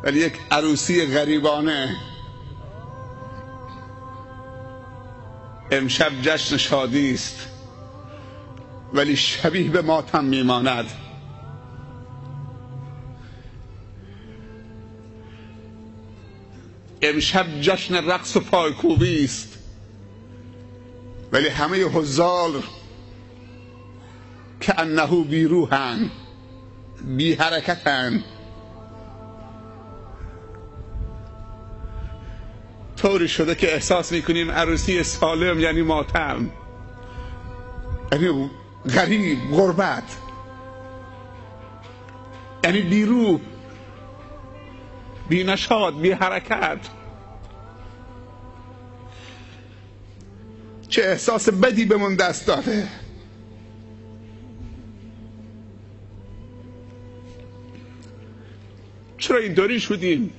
ولی یک عروسی غریبانه. امشب جشن شادی است ولی شبیه به ماتم میماند. امشب جشن رقص و پایکوبی است ولی همه حضار که انه بی روحن، بی حرکتن. طوری شده که احساس میکنیم عروسی سالم یعنی ماتم، یعنی غریب، غربت، یعنی بی روح، بی نشاط، بی حرکت. چه احساس بدی بهمون دست داده. چرا اینطوری شدیم؟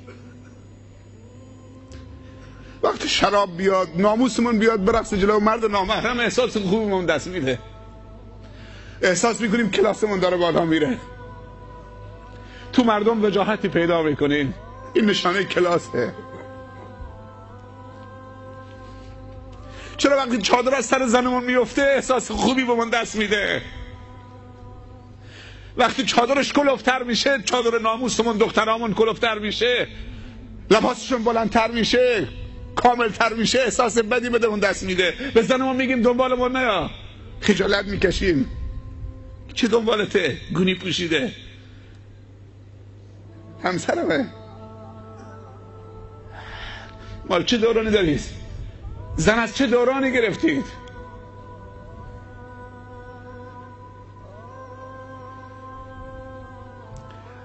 وقتی شراب بیاد، ناموسمون بیاد برقص جلو مرد نامحرم، احساس خوبمون دست میده. احساس میکنیم کلاسمون داره بالا میره. تو مردم وجاهتی پیدا میکنین. این نشانه کلاسه. چرا وقتی چادر از سر زنمون میفته احساس خوبی به من دست میده؟ وقتی چادرش کلوفتر میشه، چادر ناموسمون دخترامون کلوفتر میشه، لباسشون بلندتر میشه، کاملتر میشه، احساس بدی به اون دست میده. به زنمون میگیم دنبالمون نیا، خجالت میکشیم. چه دنبالته؟ گونی پوشیده. همسرمه. مال چه دورانی دارید؟ زن از چه دورانی گرفتید؟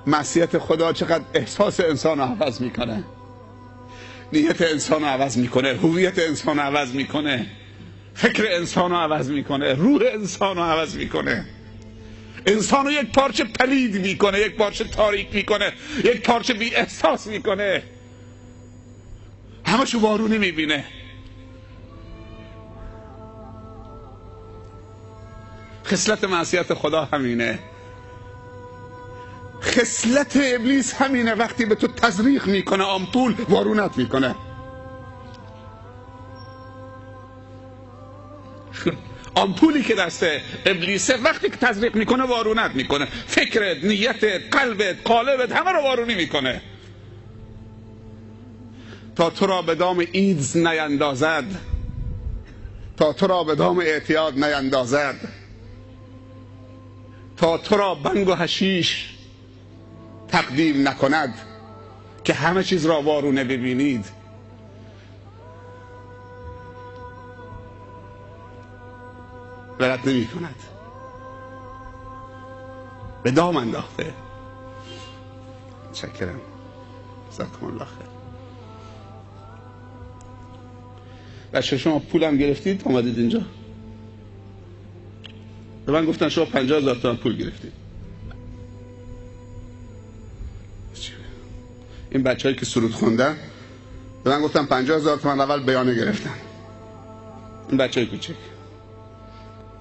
معصیت خدا چقدر احساس انسان رو عوض میکنه، نیت انسان رو عوض میکنه، هویت انسان رو عوض میکنه، فکر انسان رو عوض میکنه، روح انسان رو عوض میکنه. انسان رو یک پارچه پلید میکنه، یک پارچه تاریک میکنه، یک پارچه بی احساس میکنه. همشو وارونی میبینه. خصلت معصیت خدا همینه. خصلت ابلیس همینه. وقتی به تو تزریق میکنه، آمپول وارونت میکنه. آمپولی که دست ابلیسه وقتی که تزریق میکنه وارونت میکنه. فکرت، نیتت، قلبت، قالبت همه رو وارونی میکنه تا تو را به دام ایدز نیندازد، تا تو را به دام اعتیاد نیندازد، تا تو را بنگ و حشیش تقدیم نکند که همه چیز را وارونه ببینید. ولت نمی کند، به دام انداخته. شکرم. جزاکم الله خیر. بچه شما پولم گرفتید اومدید اینجا؟ به من گفتن شما 50,000 تومان پول گرفتید. این بچه‌هایی که سرود خوندن به من گفتن 50,000 تومان اول بیانه گرفتن. این بچه‌های کوچک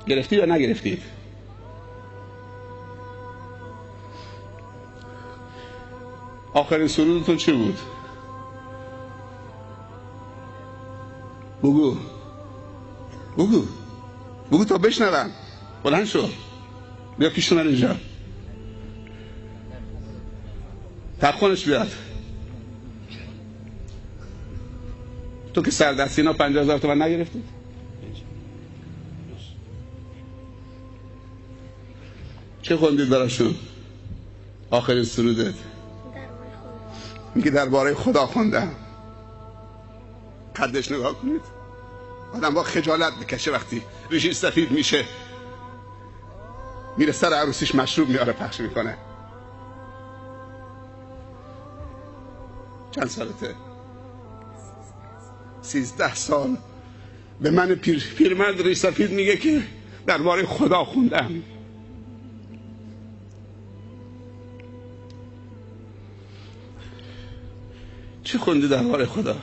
گرفتید یا نگرفتید؟ آخرین سرودتون چی بود؟ بگو بگو بگو تا بشنوم. بلند شو بیا پیش من اینجا. تبخونش بیاد. تو که سردستینا 50,000 تومان نگرفتید؟ چه خوندید براشون؟ آخرین سرودت میگه درباره خدا خوندم. قدش نگاه کنید. آدم با خجالت میکشه وقتی ریشش سفید میشه، میره سر عروسیش مشروب میاره پخش میکنه. چند سالته؟ 13 سال. به من پیرمرد ریش سفید میگه که درباره خدا خوندم. چی خوندی درباره خدا؟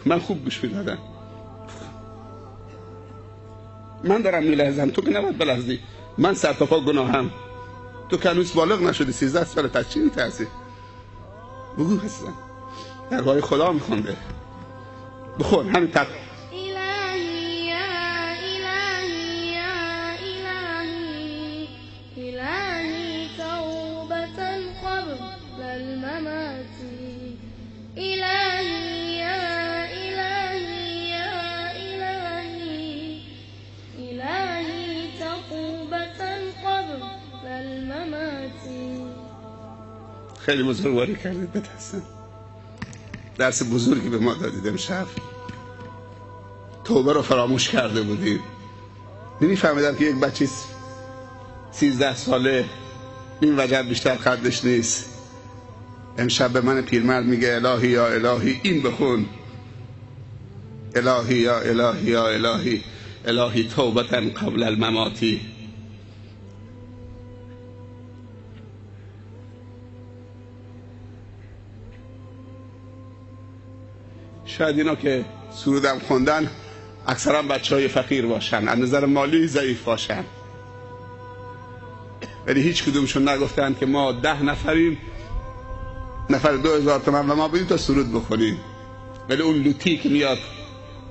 من خوب گوش میدادم. من دارم میلرزم، تو که نباید بلرزی. من سر تا پا گناهم، تو که هنوز بالغ نشدی. 13 سالت از چی میترسی؟ بگو هستن درگاه خدا میخونده. بخون همین تق إلهي يا إلهي يا إلهي إلهي توبة قبل الممات إلهي يا إلهي يا إلهي إلهي توبة قبل الممات. خیلی بزرگواری کردید بتحسن. درس بزرگی به ما دادید امشب. توبه رو فراموش کرده بودید. نمی‌فهمیدم که یک بچه 13 ساله این وجب بیشتر خدش نیست. امشب به من پیرمرد میگه الهی یا الهی این بخون. الهی یا الهی یا الهی الهی توبتاً قبل المماتی. شاید اینا که سرودم خوندن اکثرا بچهای فقیر باشن، از نظر مالی ضعیف باشن، ولی هیچ کدومشون نگفتن که ما 10 نفریم، نفر 2000 تومان و ما بدیم تا سرود بخونیم. ولی اون لوتی که میاد،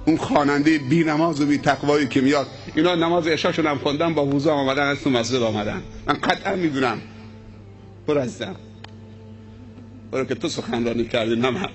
اون خواننده بی نماز و بی تقوایی که میاد، اینا نماز عشاشون هم خوندن، با وضو آمدن از تو مسجد آمدن. من قطعا میدونم. برو عزیزم، برو که تو سخنرانی کردی نه من.